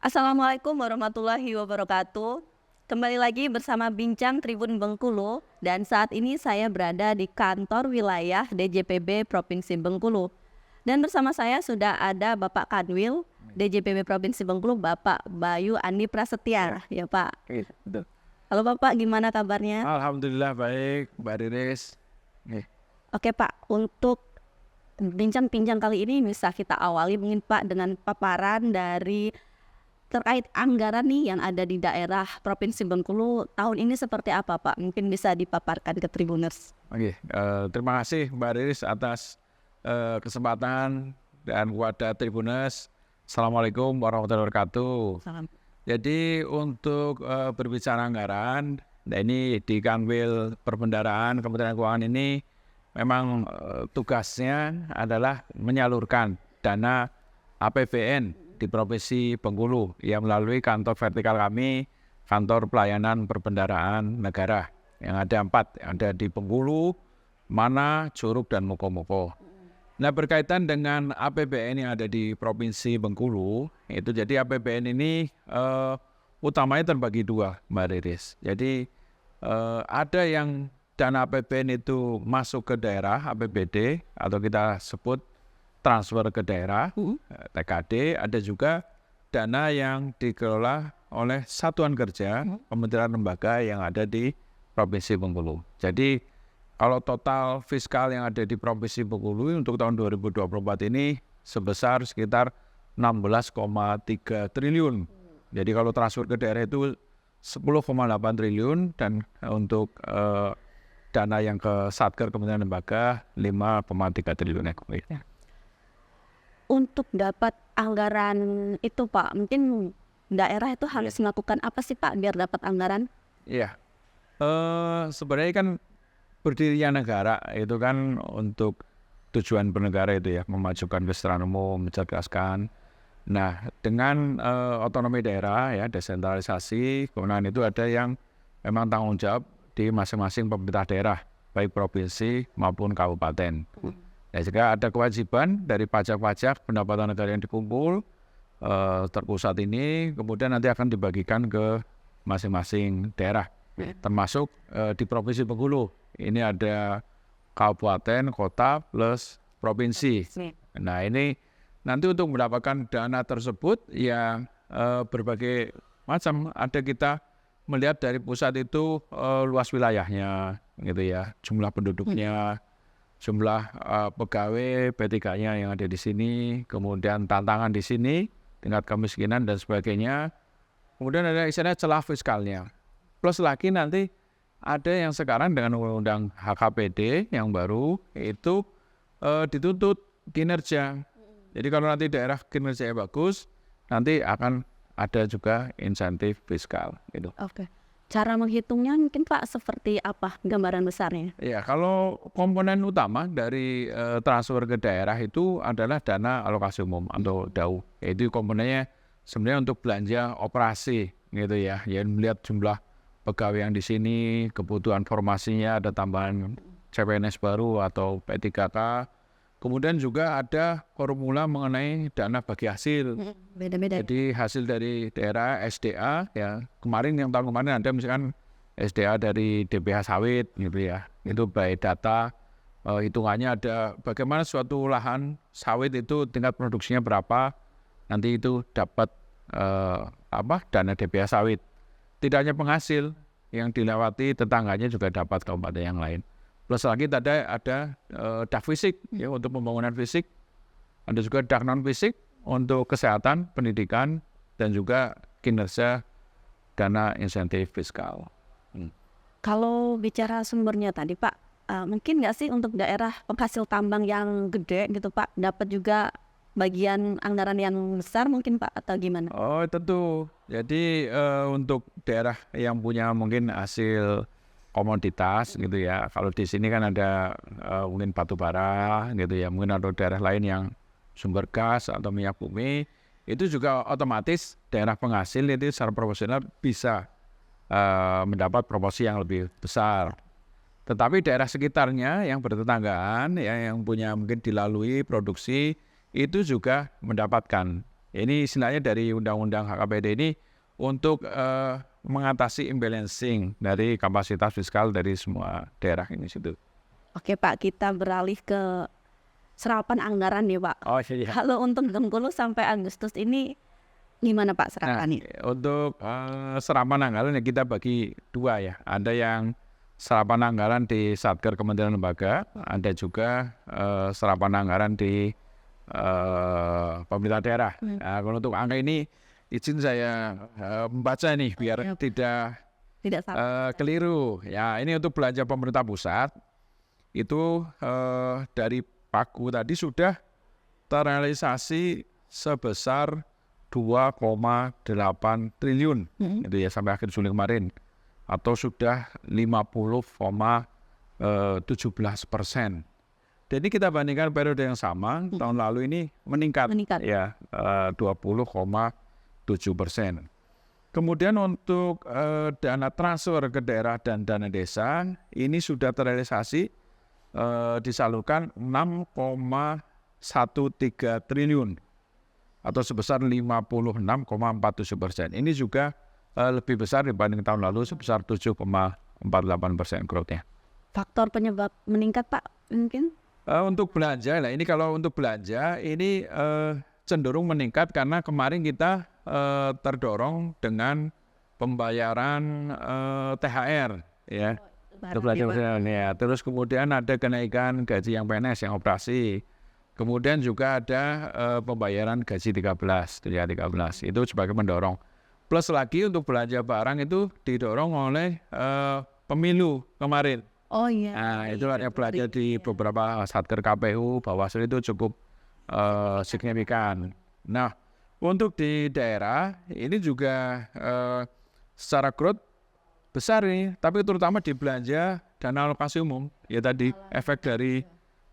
Assalamualaikum warahmatullahi wabarakatuh. Kembali lagi bersama Bincang Tribun Bengkulu dan saat ini saya berada di kantor wilayah DJPB Provinsi Bengkulu. Dan bersama saya sudah ada Bapak Kanwil DJPB Provinsi Bengkulu, Bapak Bayu Andi Prasetya, ya Pak. Iya, betul. Halo Bapak, gimana kabarnya? Alhamdulillah baik, Mbak Riris. Oke Pak, untuk bincang-bincang kali ini bisa kita awali mungkin Pak dengan paparan dari terkait anggaran nih yang ada di daerah Provinsi Bengkulu tahun ini seperti apa Pak? Mungkin bisa dipaparkan ke Tribuners. Oke, terima kasih Mbak Riris atas kesempatan dan kepada Tribuners. Assalamualaikum warahmatullahi wabarakatuh. Salam. Jadi untuk berbicara anggaran, nah ini di Kanwil Perbendaharaan Kementerian Keuangan ini memang tugasnya adalah menyalurkan dana APBN di Provinsi Bengkulu yang melalui kantor vertikal kami, Kantor Pelayanan Perbendaharaan Negara yang ada 4, ada di Bengkulu, Mana, Curug, dan Moko-Moko. Nah, berkaitan dengan APBN yang ada di Provinsi Bengkulu, itu jadi APBN ini utamanya terbagi 2, Mbak Riris. Jadi ada yang dana APBN itu masuk ke daerah APBD atau kita sebut transfer ke daerah TKD, ada juga dana yang dikelola oleh satuan kerja kementerian lembaga yang ada di Provinsi Bengkulu. Jadi kalau total fiskal yang ada di Provinsi Bengkulu untuk tahun 2024 ini sebesar sekitar 16,3 triliun. Jadi kalau transfer ke daerah itu 10,8 triliun dan untuk dana yang ke Satker Kementerian Lembaga 5,3 triliun. Untuk dapat anggaran itu Pak, mungkin daerah itu harus melakukan apa sih Pak biar dapat anggaran? Iya, sebenarnya kan berdirinya negara itu kan untuk tujuan bernegara itu ya, memajukan kesejahteraan umum, mencerdaskan. Nah, dengan otonomi daerah ya, desentralisasi, kewenangan itu ada yang memang tanggung jawab di masing-masing pemerintah daerah, baik provinsi maupun kabupaten. Nah, jika ada kewajiban dari pajak-pajak pendapatan negara yang dikumpul terpusat ini, kemudian nanti akan dibagikan ke masing-masing daerah, termasuk di Provinsi Bengkulu. Ini ada kabupaten, kota, plus provinsi. Nah, ini nanti untuk mendapatkan dana tersebut ya berbagai macam. Ada kita melihat dari pusat itu luas wilayahnya, gitu ya, jumlah penduduknya, jumlah pegawai P3-nya yang ada di sini, kemudian tantangan di sini, tingkat kemiskinan dan sebagainya. Kemudian ada istilahnya celah fiskalnya. Plus lagi nanti ada yang sekarang dengan undang-undang HKPD yang baru itu dituntut kinerja. Jadi kalau nanti daerah kinerjanya bagus, nanti akan ada juga insentif fiskal gitu. Oke. Cara menghitungnya mungkin Pak seperti apa gambaran besarnya? Ya, kalau komponen utama dari transfer ke daerah itu adalah dana alokasi umum atau DAU. Yaitu komponennya sebenarnya untuk belanja operasi gitu ya. Ya melihat jumlah pegawai yang di sini, kebutuhan formasinya, ada tambahan CPNS baru atau P3K. Kemudian juga ada formula mengenai dana bagi hasil. Beda-beda. Jadi hasil dari daerah SDA ya, tahun kemarin ada misalkan SDA dari DPH sawit gitu ya. Itu by data hitungannya ada bagaimana suatu lahan sawit itu tingkat produksinya berapa, nanti itu dapat dana DPH sawit. Tidak hanya penghasil yang dilewati, tetangganya juga dapat kabupaten yang lain. Plus lagi tadi ada dak fisik ya untuk pembangunan fisik, ada juga dak non fisik untuk kesehatan, pendidikan, dan juga kinerja dana insentif fiskal. Kalau bicara sumbernya tadi Pak, mungkin nggak sih untuk daerah penghasil tambang yang gede gitu Pak, dapat juga bagian anggaran yang besar mungkin Pak atau gimana? Oh tentu, jadi untuk daerah yang punya mungkin hasil komoditas gitu ya, kalau di sini kan ada mungkin batu bara gitu ya, mungkin ada daerah lain yang sumber gas atau minyak bumi, itu juga otomatis daerah penghasil itu secara proporsional bisa mendapat proporsi yang lebih besar. Tetapi daerah sekitarnya yang bertetanggaan ya, yang punya mungkin dilalui produksi itu juga mendapatkan Ini istilahnya dari Undang-Undang HKBD ini untuk mengatasi imbalancing dari kapasitas fiskal dari semua daerah ini situ. Oke Pak, kita beralih ke serapan anggaran nih Pak. Oh iya. Kalau untuk Bengkulu sampai Agustus ini gimana Pak Nah, serapannya? untuk serapan anggaran ya kita bagi dua ya. Ada yang serapan anggaran di Satker Kementerian Lembaga, ada juga serapan anggaran di pemerintah daerah. Nah, kalau untuk angka ini izin saya membaca nih biar Iya. tidak Tidak salah. keliru. Ya, ini untuk belanja pemerintah pusat itu dari Paku tadi sudah terrealisasi sebesar 2,8 triliun itu ya sampai akhir Juli kemarin, atau sudah 50,17%. Dan ini kita bandingkan periode yang sama tahun lalu ini meningkat. Ya 20,7%. Kemudian untuk dana transfer ke daerah dan dana desa ini sudah terrealisasi disalurkan 6,13 triliun atau sebesar 56,47%. Ini juga lebih besar dibanding tahun lalu sebesar 7,48% growth-nya. Faktor penyebab meningkat Pak mungkin? Untuk belanja, nah ini kalau untuk belanja ini cenderung meningkat karena kemarin kita terdorong dengan pembayaran THR ya. Ya. Terus kemudian ada kenaikan gaji yang PNS yang operasi. Kemudian juga ada pembayaran gaji 13 itu sebagai pendorong. Plus lagi untuk belanja barang itu didorong oleh pemilu kemarin. Oh iya. Nah, itu ada belanja di beberapa satker KPU, Bawaslu itu cukup signifikan. Nah, untuk di daerah ini juga secara growth besar nih, tapi terutama di belanja dana alokasi umum. Ya tadi efek dari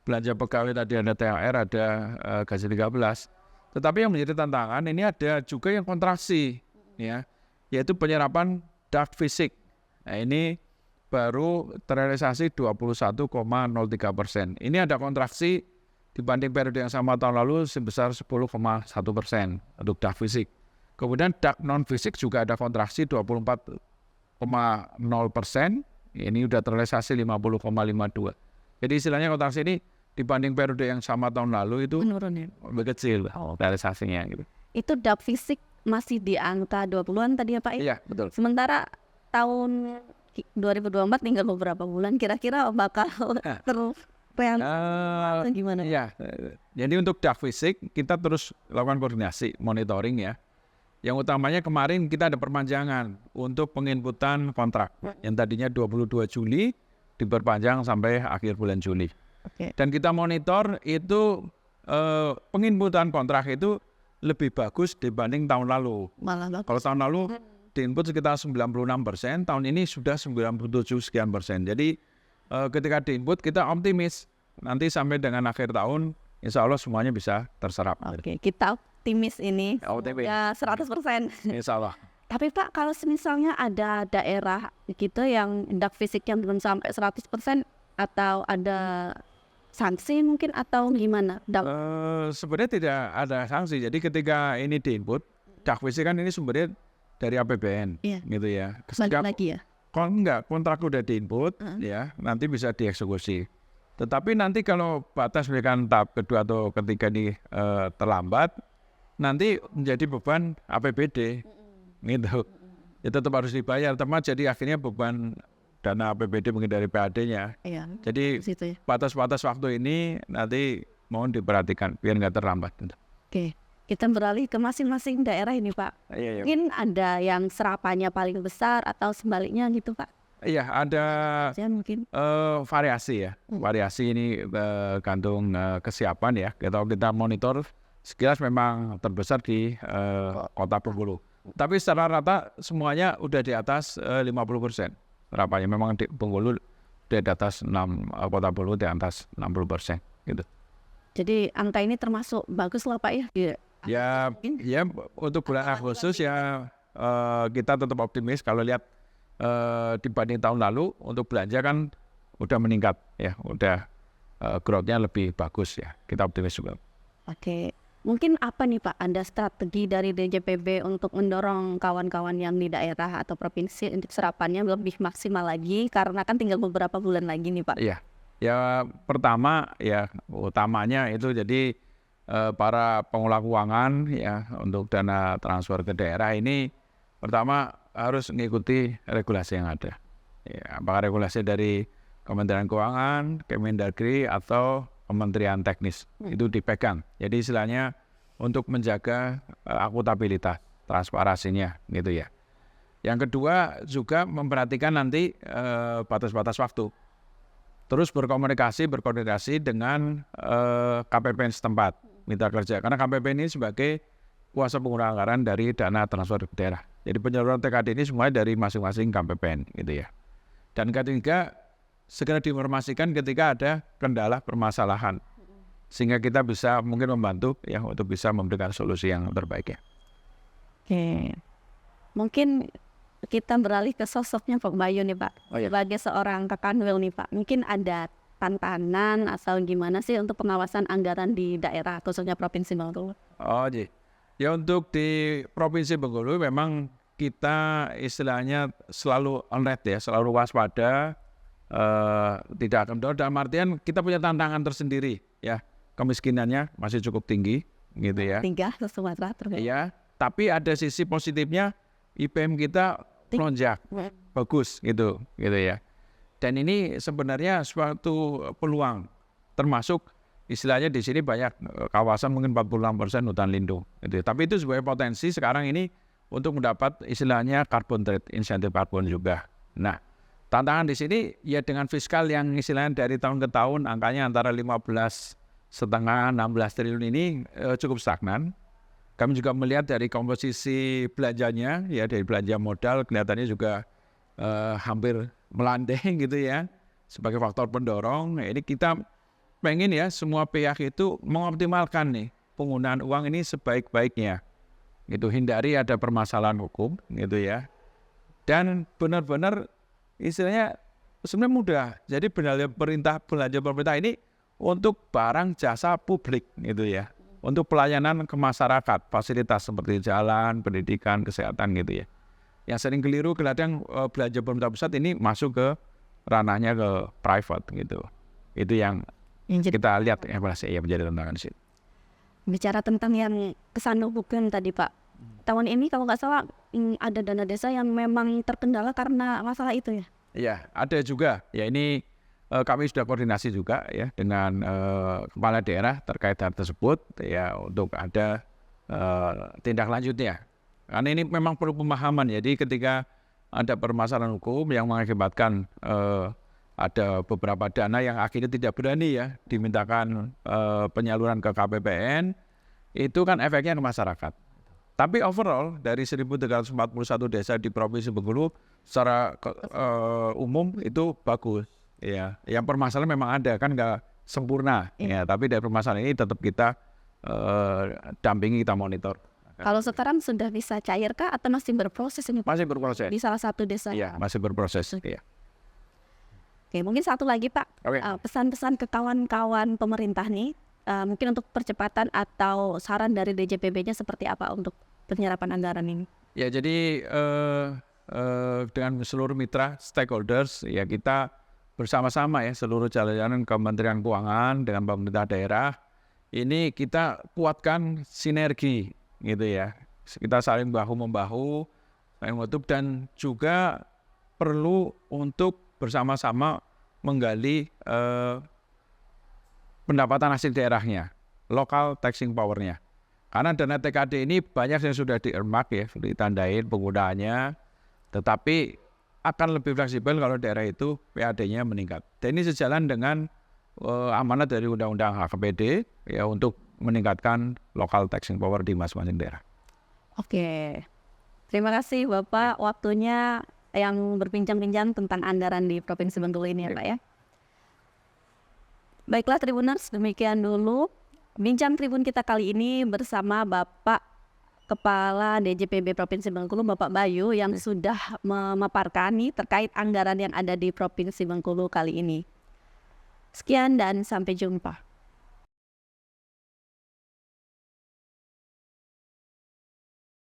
belanja pegawai tadi ada THR, ada gaji 13. Tetapi yang menjadi tantangan ini ada juga yang kontraksi, ya, yaitu penyerapan dak fisik. Nah, ini baru terrealisasi 21,03%. Ini ada kontraksi dibanding periode yang sama tahun lalu sebesar 10,1% untuk dak fisik. Kemudian dak non fisik juga ada kontraksi 24,0%. Ini udah terrealisasi 50,52. Jadi istilahnya kontraksi ini dibanding periode yang sama tahun lalu itu Menurun ya. lebih kecil realisasinya gitu. Itu dak fisik masih di angka 20-an tadi ya Pak? Iya, betul. Sementara tahun 2024 tinggal beberapa bulan, kira-kira bakal terrealisasi gimana? Iya, jadi untuk dak fisik kita terus lakukan koordinasi, monitoring ya. Yang utamanya kemarin kita ada perpanjangan untuk penginputan kontrak yang tadinya 22 Juli diperpanjang sampai akhir bulan Juli. Oke. Dan kita monitor itu penginputan kontrak itu lebih bagus dibanding tahun lalu. Malah bagus. Kalau tahun lalu diinput sekitar 96%, tahun ini sudah 97 sekian persen. Jadi ketika diinput kita optimis nanti sampai dengan akhir tahun insya Allah semuanya bisa terserap. Oke, kita optimis ini. Optimis. Ya 100%. Insya Allah. Tapi Pak, kalau misalnya ada daerah gitu yang dak fisiknya belum sampai 100% atau ada sanksi mungkin atau gimana? Sebenarnya tidak ada sanksi. Jadi ketika ini diinput, dak fisik kan ini sumbernya dari APBN, Iya. gitu ya. Balik lagi ya? Kalau enggak, kontrak udah diinput, ya nanti bisa dieksekusi. Tetapi nanti kalau batas berikan tahap kedua atau ketiga ini terlambat, nanti menjadi beban APBD, gitu. Ya tetap harus dibayar, teman. Jadi akhirnya beban dana APBD mungkin dari PAD-nya. Iya. Jadi Situ ya. batas-batas waktu ini nanti mohon diperhatikan biar nggak terlambat. Oke, kita beralih ke masing-masing daerah ini Pak. Iya. Mungkin ada yang serapannya paling besar atau sebaliknya gitu Pak? Iya, ada Ya mungkin. variasi ya. Variasi ini gantung kesiapan ya. Kita monitor sekilas memang terbesar di kota Bengkulu. Tapi secara rata semuanya udah di atas 50%. Serapannya memang di Bengkulu di atas 6, kota Bengkulu di atas 60% gitu. Jadi angka ini termasuk bagus lah Pak ya? Ya untuk bulan Agustus ya kita tetap optimis kalau lihat dibanding tahun lalu untuk belanja kan udah meningkat ya, udah growth-nya lebih bagus ya. Kita optimis juga. Oke, Mungkin apa nih Pak, ada strategi dari DJPB untuk mendorong kawan-kawan yang di daerah atau provinsi untuk serapannya lebih maksimal lagi karena kan tinggal beberapa bulan lagi nih Pak? Iya, ya pertama ya utamanya itu jadi para pengelola keuangan ya untuk dana transfer ke daerah ini pertama harus mengikuti regulasi yang ada. Ya, apakah regulasi dari Kementerian Keuangan, Kemendagri atau Kementerian Teknis itu dipegang. Jadi istilahnya untuk menjaga akuntabilitas, transparansinya gitu ya. Yang kedua juga memperhatikan nanti batas-batas waktu. Terus berkoordinasi dengan KPPN setempat, mitra kerja. Karena KPPN ini sebagai kuasa pengguna anggaran dari dana transfer ke daerah. Jadi penyaluran TKD ini semuanya dari masing-masing KPPN gitu ya. Dan ketiga, segera diinformasikan ketika ada kendala permasalahan. Sehingga kita bisa mungkin membantu ya untuk bisa memberikan solusi yang terbaik ya. Oke. Mungkin kita beralih ke sosoknya Pak Bayu nih Pak. Oh, iya. Sebagai seorang Kakanwil nih Pak, mungkin ada tantangan atau gimana sih untuk pengawasan anggaran di daerah khususnya Provinsi Bengkulu? Oh iya. Ya untuk di Provinsi Bengkulu memang kita istilahnya selalu alert ya, selalu waspada, tidak akan kendor. Dalam artian kita punya tantangan tersendiri ya, kemiskinannya masih cukup tinggi gitu ya. 3 Sumatera terbaik. Iya, tapi ada sisi positifnya IPM kita melonjak, bagus gitu ya. Dan ini sebenarnya suatu peluang, termasuk istilahnya di sini banyak kawasan mungkin 46% hutan lindung gitu ya. Tapi itu sebagai potensi sekarang ini untuk mendapat istilahnya carbon trade, insentif karbon juga. Nah, tantangan di sini ya dengan fiskal yang istilahnya dari tahun ke tahun angkanya antara 15,5 16 triliun ini cukup stagnan. Kami juga melihat dari komposisi belanjanya ya, dari belanja modal kelihatannya juga hampir melandai gitu ya sebagai faktor pendorong. Nah, ini kita pengen ya semua pihak itu mengoptimalkan nih penggunaan uang ini sebaik-baiknya. Gitu, hindari ada permasalahan hukum gitu ya. Dan benar-benar istilahnya sebenarnya mudah. Jadi belanja pemerintah ini untuk barang jasa publik gitu ya. Untuk pelayanan ke masyarakat, fasilitas seperti jalan, pendidikan, kesehatan gitu ya. Yang sering keliru kadang belanja pemerintah pusat ini masuk ke ranahnya ke private gitu. Itu yang kita lihat evaluasi ya menjadi tantangan sih. Bicara tentang yang kesandukan tadi Pak, tahun ini kalau nggak salah ada dana desa yang memang terkendala karena masalah itu ya? Iya, ada juga. Ya ini kami sudah koordinasi juga ya dengan kepala daerah terkait hal tersebut ya untuk ada tindak lanjutnya. Karena ini memang perlu pemahaman. Jadi ketika ada permasalahan hukum yang mengakibatkan ada beberapa dana yang akhirnya tidak berani ya dimintakan penyaluran ke KPPN, itu kan efeknya ke masyarakat. Tapi overall dari 1.341 desa di Provinsi Bengkulu secara umum itu bagus. Ya, yang permasalahan memang ada kan nggak sempurna. Ya, tapi dari permasalahan ini tetap kita dampingi, kita monitor. Kalau sekarang sudah bisa cair kah atau masih berproses ini? Masih berproses. Di salah satu desa? Iya, masih berproses. Iya. Oke, mungkin satu lagi Pak, pesan-pesan ke kawan-kawan pemerintah nih, mungkin untuk percepatan atau saran dari DJPB-nya seperti apa untuk penyerapan anggaran ini? Ya, jadi dengan seluruh mitra stakeholders ya kita bersama-sama ya seluruh jajaran Kementerian Keuangan dengan pemerintah daerah ini kita kuatkan sinergi gitu ya. Kita saling bahu-membahu, saling menutup dan juga perlu untuk bersama-sama menggali pendapatan hasil daerahnya, local taxing power-nya. Karena dana TKD ini banyak yang sudah di-earmark ya, sudah ditandain penggunaannya, tetapi akan lebih fleksibel kalau daerah itu PAD-nya meningkat. Dan ini sejalan dengan amanat dari Undang-Undang HKPD ya untuk meningkatkan local taxing power di masing-masing daerah. Oke, terima kasih Bapak waktunya yang berbincang-bincang tentang anggaran di Provinsi Bengkulu ini ya Pak ya. Baiklah Tribuners, demikian dulu bincang Tribun kita kali ini bersama Bapak Kepala DJPB Provinsi Bengkulu, Bapak Bayu yang sudah memaparkan nih terkait anggaran yang ada di Provinsi Bengkulu kali ini. Sekian dan sampai jumpa.